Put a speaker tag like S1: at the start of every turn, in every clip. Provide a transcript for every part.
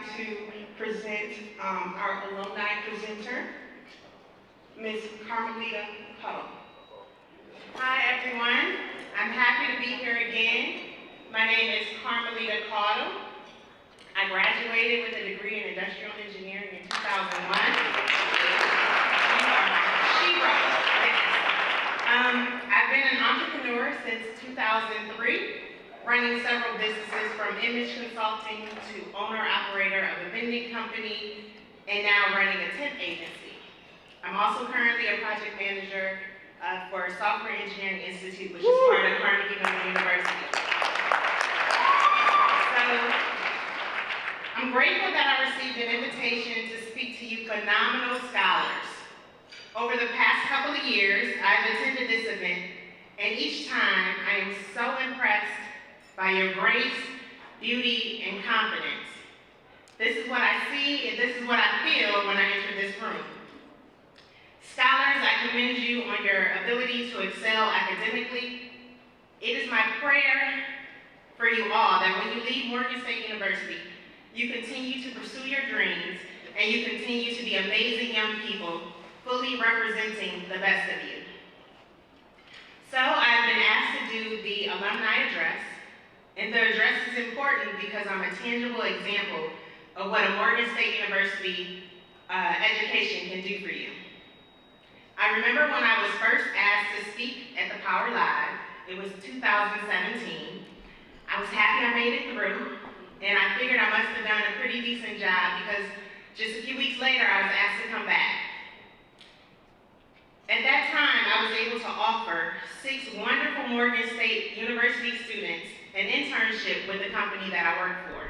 S1: to present our alumni presenter, Ms. Carmelita Caudle.
S2: Hi everyone, I'm happy to be here again. My name is Carmelita Caudle. I graduated with a degree in industrial engineering in 2001. I've been an entrepreneur since 2003, running several businesses from image consulting to owner-operator of a vending company, and now running a temp agency. I'm also currently a project manager for Software Engineering Institute, which is part of Carnegie Mellon University. So, I'm grateful that I received an invitation to speak to you phenomenal scholars. Over the past couple of years, I've attended this event, and each time I am so impressed by your grace, beauty, and confidence. This is what I see, and this is what I feel when I enter this room. Scholars, I commend you on your ability to excel academically. It is my prayer for you all that when you leave Morgan State University, you continue to pursue your dreams, and you continue to be amazing young people, fully representing the best of you. So I've been asked to do the alumni address, and the address is important because I'm a tangible example of what a Morgan State University education can do for you. I remember when I was first asked to speak at the Power Live, it was 2017. I was happy I made it through, and I figured I must have done a pretty decent job because just a few weeks later I was asked to come back. At that time, I was able to offer 6 wonderful Morgan State University students an internship with the company that I worked for.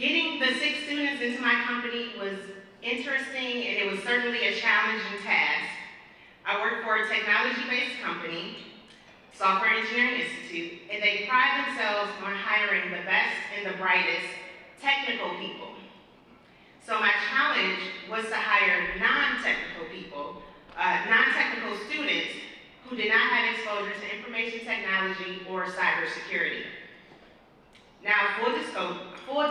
S2: Getting the 6 students into my company was interesting, and it was certainly a challenging task. I work for a technology-based company, Software Engineering Institute, and they pride themselves on hiring the best and the brightest technical people. So my challenge was to hire non-technical people, non-technical students who did not have exposure to information technology or cybersecurity. Now, full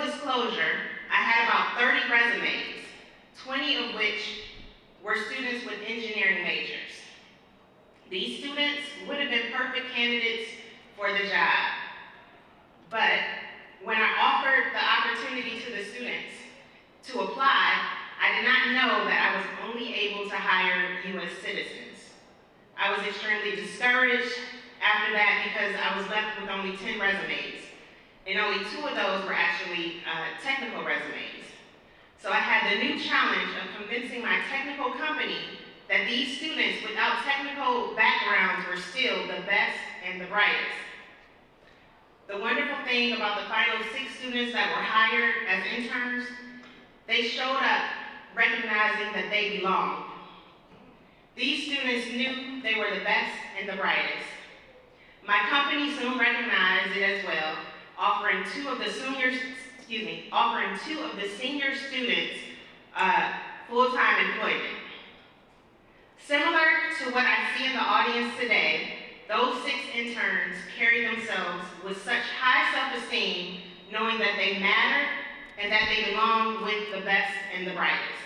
S2: disclosure, I had about 30 resumes, 20 of which were students with engineering majors. These students would have been perfect candidates for the job. But when I offered the opportunity to the students to apply, I did not know that I was only able to hire U.S. citizens. I was extremely discouraged after that because I was left with only 10 resumes, and only 2 of those were actually technical resumes. So I had the new challenge of convincing my technical company that these students without technical backgrounds were still the best and the brightest. The wonderful thing about the final 6 students that were hired as interns, they showed up recognizing that they belonged. These students knew they were the best and the brightest. My company soon recognized it as well, offering two of the senior students full-time employment. Similar to what I see in the audience today, those 6 interns carry themselves with such high self-esteem, knowing that they matter and that they belong with the best and the brightest.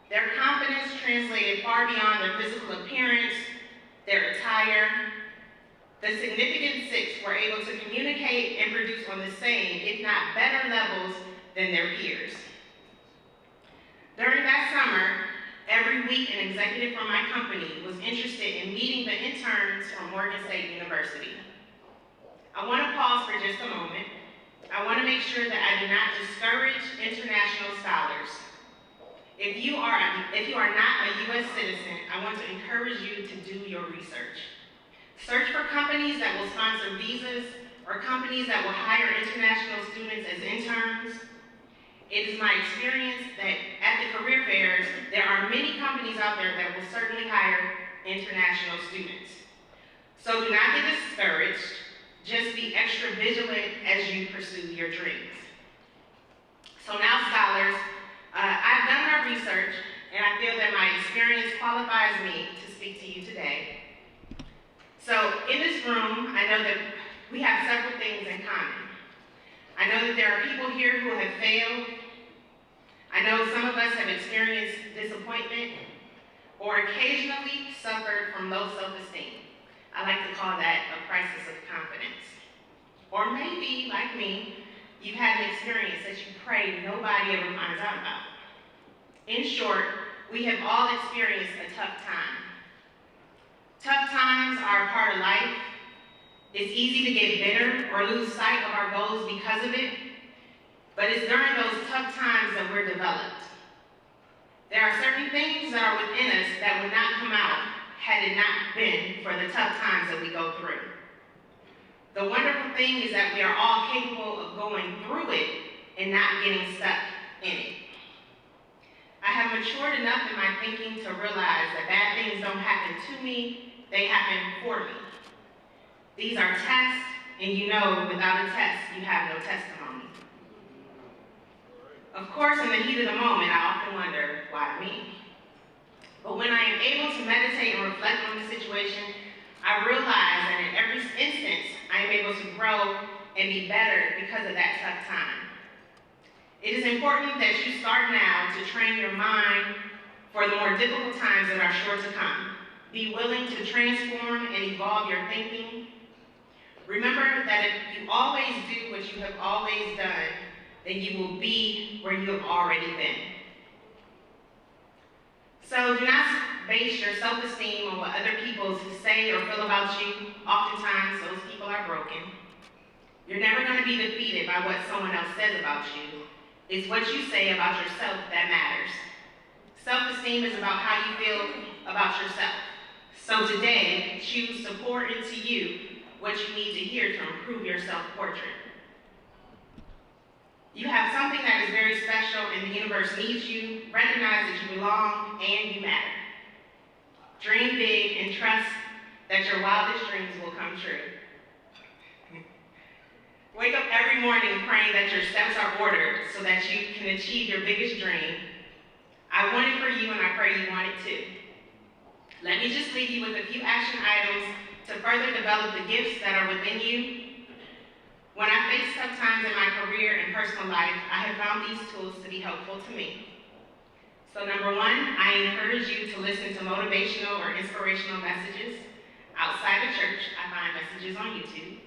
S2: Their confidence translated far beyond their physical appearance, their attire. The significant 6 were able to communicate and produce on the same, if not better levels than their peers. During that summer, every week an executive from my company was interested in meeting the interns from Morgan State University. I want to pause for just a moment. I want to make sure that I do not discourage international scholars. If you are not a U.S. citizen, I want to encourage you to do your research. Search for companies that will sponsor visas or companies that will hire international students as interns. It is my experience that at the career fairs, there are many companies out there that will certainly hire international students. So do not get discouraged, just be extra vigilant as you pursue your dreams. So now, scholars, I've done my research, and I feel that my experience qualifies me to speak to you today. So in this room, I know that we have several things in common. I know that there are people here who have failed. I know some of us have experienced disappointment or occasionally suffered from low self-esteem. I like to call that a crisis of confidence. Or maybe, like me, you've had an experience that you pray nobody ever finds out about. In short, we have all experienced a tough time. Tough times are a part of life. It's easy to get bitter or lose sight of our goals because of it, but it's during those tough times that we're developed. There are certain things that are within us that would not come out had it not been for the tough times that we go through. The wonderful thing is that we are all capable of going through it and not getting stuck in it. I have matured enough in my thinking to realize that bad things don't happen to me, they happen for me. These are tests, and you know without a test, you have no testimony. Of course, in the heat of the moment, I often wonder, why me? But when I am able to meditate and reflect on the situation, I realize that in every instance, I am able to grow and be better because of that tough time. It is important that you start now to train your mind for the more difficult times that are sure to come. Be willing to transform and evolve your thinking. Remember that if you always do what you have always done, then you will be where you have already been. So do not base your self-esteem on what other people say or feel about you. Oftentimes, those people are broken. You're never going to be defeated by what someone else says about you. It's what you say about yourself that matters. Self-esteem is about how you feel about yourself. So today, choose to pour into you what you need to hear to improve your self-portrait. You have something that is very special and the universe needs you. Recognize that you belong and you matter. Dream big and trust that your wildest dreams will come true. Wake up every morning praying that your steps are ordered so that you can achieve your biggest dream. I want it for you and I pray you want it too. Let me just leave you with a few action items to further develop the gifts that are within you. When I face tough times in my career and personal life, I have found these tools to be helpful to me. So number one, I encourage you to listen to motivational or inspirational messages. Outside of church, I find messages on YouTube.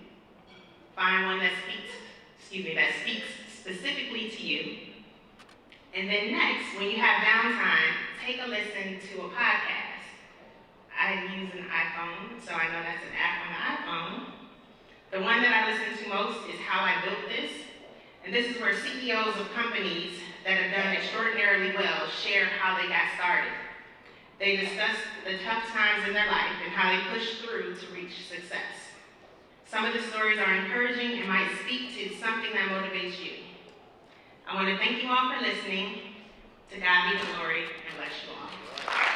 S2: Find one that speaks specifically to you. And then next, when you have downtime, take a listen to a podcast. I use an iPhone, so I know that's an app on the iPhone. The one that I listen to most is How I Built This. And this is where CEOs of companies that have done extraordinarily well share how they got started. They discuss the tough times in their life and how they pushed through to reach success. Some of the stories are encouraging and might speak to something that motivates you. I want to thank you all for listening. To God be the glory, and bless you all.